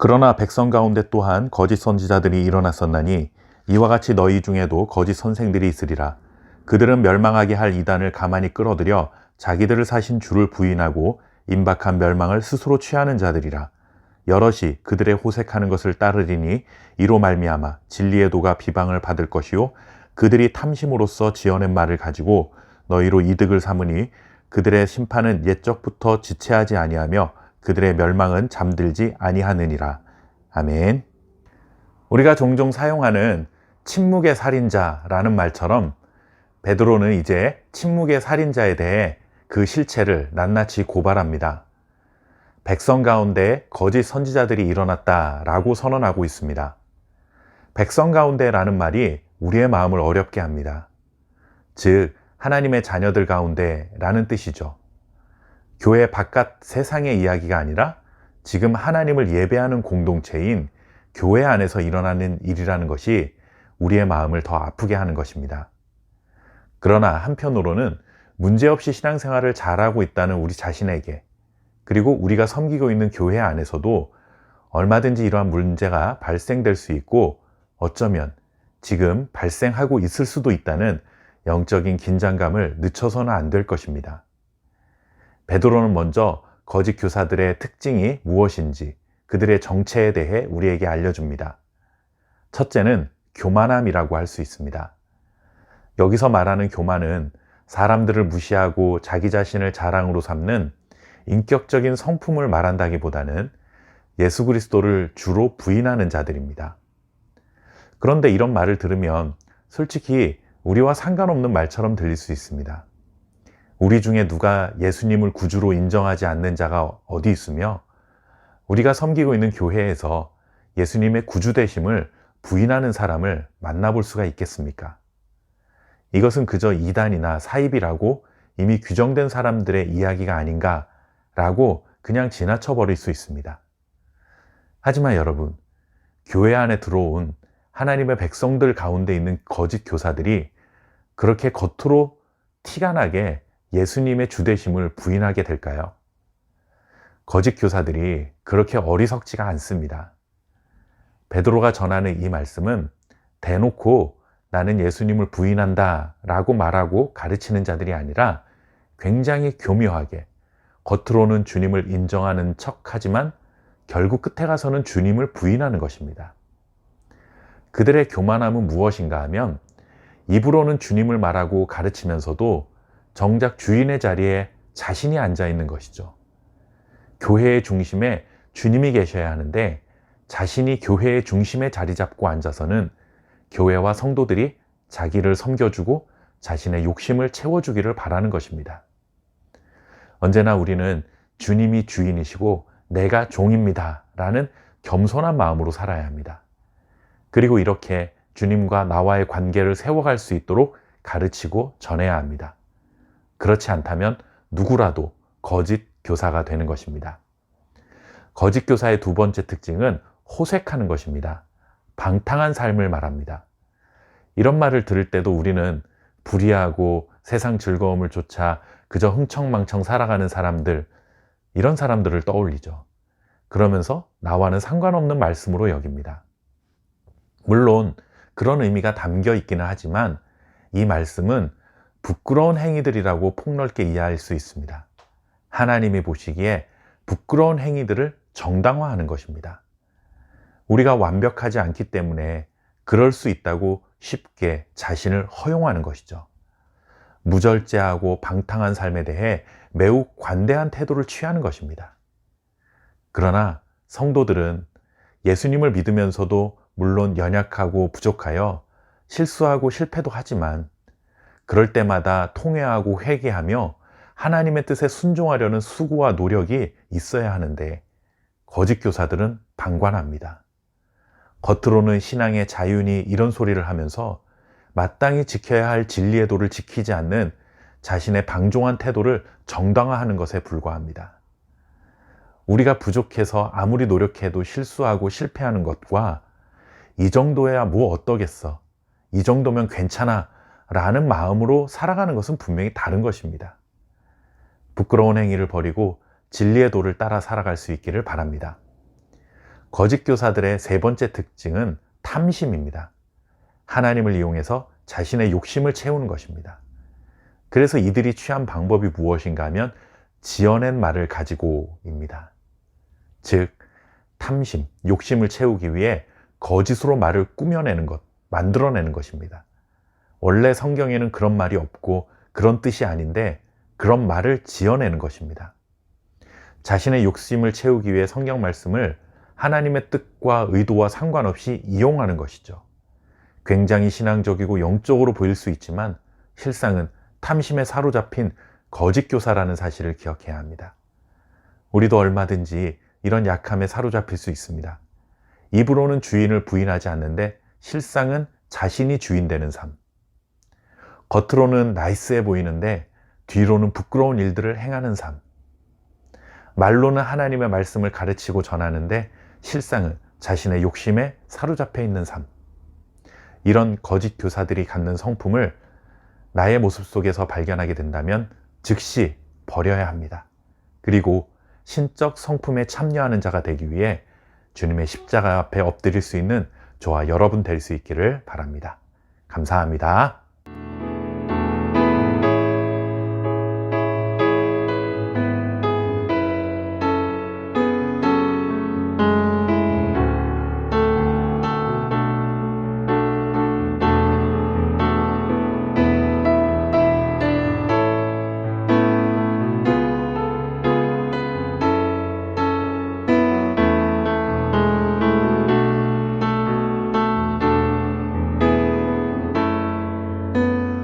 그러나 백성 가운데 또한 거짓 선지자들이 일어났었나니 이와 같이 너희 중에도 거짓 선생들이 있으리라. 그들은 멸망하게 할 이단을 가만히 끌어들여 자기들을 사신 주를 부인하고 임박한 멸망을 스스로 취하는 자들이라. 여럿이 그들의 호색하는 것을 따르리니 이로 말미암아 진리의 도가 비방을 받을 것이요 그들이 탐심으로써 지어낸 말을 가지고 너희로 이득을 삼으니 그들의 심판은 옛적부터 지체하지 아니하며 그들의 멸망은 잠들지 아니하느니라. 아멘. 우리가 종종 사용하는 침묵의 살인자라는 말처럼 베드로는 이제 침묵의 살인자에 대해 그 실체를 낱낱이 고발합니다. 백성 가운데 거짓 선지자들이 일어났다라고 선언하고 있습니다. 백성 가운데라는 말이 우리의 마음을 어렵게 합니다. 즉, 하나님의 자녀들 가운데라는 뜻이죠. 교회 바깥 세상의 이야기가 아니라 지금 하나님을 예배하는 공동체인 교회 안에서 일어나는 일이라는 것이 우리의 마음을 더 아프게 하는 것입니다. 그러나 한편으로는 문제없이 신앙생활을 잘하고 있다는 우리 자신에게, 그리고 우리가 섬기고 있는 교회 안에서도 얼마든지 이러한 문제가 발생될 수 있고 어쩌면 지금 발생하고 있을 수도 있다는 영적인 긴장감을 늦춰서는 안 될 것입니다. 베드로는 먼저 거짓 교사들의 특징이 무엇인지 그들의 정체에 대해 우리에게 알려줍니다. 첫째는 교만함이라고 할 수 있습니다. 여기서 말하는 교만은 사람들을 무시하고 자기 자신을 자랑으로 삼는 인격적인 성품을 말한다기보다는 예수 그리스도를 주로 부인하는 자들입니다. 그런데 이런 말을 들으면 솔직히 우리와 상관없는 말처럼 들릴 수 있습니다. 우리 중에 누가 예수님을 구주로 인정하지 않는 자가 어디 있으며 우리가 섬기고 있는 교회에서 예수님의 구주 되심을 부인하는 사람을 만나볼 수가 있겠습니까? 이것은 그저 이단이나 사입이라고 이미 규정된 사람들의 이야기가 아닌가라고 그냥 지나쳐 버릴 수 있습니다. 하지만 여러분, 교회 안에 들어온 하나님의 백성들 가운데 있는 거짓 교사들이 그렇게 겉으로 티가 나게 예수님의 주되심을 부인하게 될까요? 거짓 교사들이 그렇게 어리석지가 않습니다. 베드로가 전하는 이 말씀은 대놓고 나는 예수님을 부인한다 라고 말하고 가르치는 자들이 아니라 굉장히 교묘하게 겉으로는 주님을 인정하는 척하지만 결국 끝에 가서는 주님을 부인하는 것입니다. 그들의 교만함은 무엇인가 하면 입으로는 주님을 말하고 가르치면서도 정작 주인의 자리에 자신이 앉아 있는 것이죠. 교회의 중심에 주님이 계셔야 하는데 자신이 교회의 중심에 자리 잡고 앉아서는 교회와 성도들이 자기를 섬겨주고 자신의 욕심을 채워주기를 바라는 것입니다. 언제나 우리는 주님이 주인이시고 내가 종입니다 라는 겸손한 마음으로 살아야 합니다. 그리고 이렇게 주님과 나와의 관계를 세워갈 수 있도록 가르치고 전해야 합니다. 그렇지 않다면 누구라도 거짓 교사가 되는 것입니다. 거짓 교사의 두 번째 특징은 호색하는 것입니다. 방탕한 삶을 말합니다. 이런 말을 들을 때도 우리는 불의하고 세상 즐거움을 쫓아 그저 흥청망청 살아가는 사람들, 이런 사람들을 떠올리죠. 그러면서 나와는 상관없는 말씀으로 여깁니다. 물론 그런 의미가 담겨 있기는 하지만 이 말씀은 부끄러운 행위들이라고 폭넓게 이해할 수 있습니다. 하나님이 보시기에 부끄러운 행위들을 정당화하는 것입니다. 우리가 완벽하지 않기 때문에 그럴 수 있다고 쉽게 자신을 허용하는 것이죠. 무절제하고 방탕한 삶에 대해 매우 관대한 태도를 취하는 것입니다. 그러나 성도들은 예수님을 믿으면서도 물론 연약하고 부족하여 실수하고 실패도 하지만 그럴 때마다 통회하고 회개하며 하나님의 뜻에 순종하려는 수고와 노력이 있어야 하는데 거짓 교사들은 방관합니다. 겉으로는 신앙의 자유니 이런 소리를 하면서 마땅히 지켜야 할 진리의 도를 지키지 않는 자신의 방종한 태도를 정당화하는 것에 불과합니다. 우리가 부족해서 아무리 노력해도 실수하고 실패하는 것과 이 정도야 뭐 어떠겠어, 이 정도면 괜찮아 라는 마음으로 살아가는 것은 분명히 다른 것입니다. 부끄러운 행위를 버리고 진리의 도를 따라 살아갈 수 있기를 바랍니다. 거짓 교사들의 세 번째 특징은 탐심입니다. 하나님을 이용해서 자신의 욕심을 채우는 것입니다. 그래서 이들이 취한 방법이 무엇인가 하면 지어낸 말을 가지고입니다. 즉, 탐심, 욕심을 채우기 위해 거짓으로 말을 꾸며내는 것, 만들어내는 것입니다. 원래 성경에는 그런 말이 없고 그런 뜻이 아닌데 그런 말을 지어내는 것입니다. 자신의 욕심을 채우기 위해 성경 말씀을 하나님의 뜻과 의도와 상관없이 이용하는 것이죠. 굉장히 신앙적이고 영적으로 보일 수 있지만 실상은 탐심에 사로잡힌 거짓 교사라는 사실을 기억해야 합니다. 우리도 얼마든지 이런 약함에 사로잡힐 수 있습니다. 입으로는 주인을 부인하지 않는데 실상은 자신이 주인 되는 삶. 겉으로는 나이스해 보이는데 뒤로는 부끄러운 일들을 행하는 삶. 말로는 하나님의 말씀을 가르치고 전하는데 실상은 자신의 욕심에 사로잡혀 있는 삶. 이런 거짓 교사들이 갖는 성품을 나의 모습 속에서 발견하게 된다면 즉시 버려야 합니다. 그리고 신적 성품에 참여하는 자가 되기 위해 주님의 십자가 앞에 엎드릴 수 있는 저와 여러분 될 수 있기를 바랍니다. 감사합니다.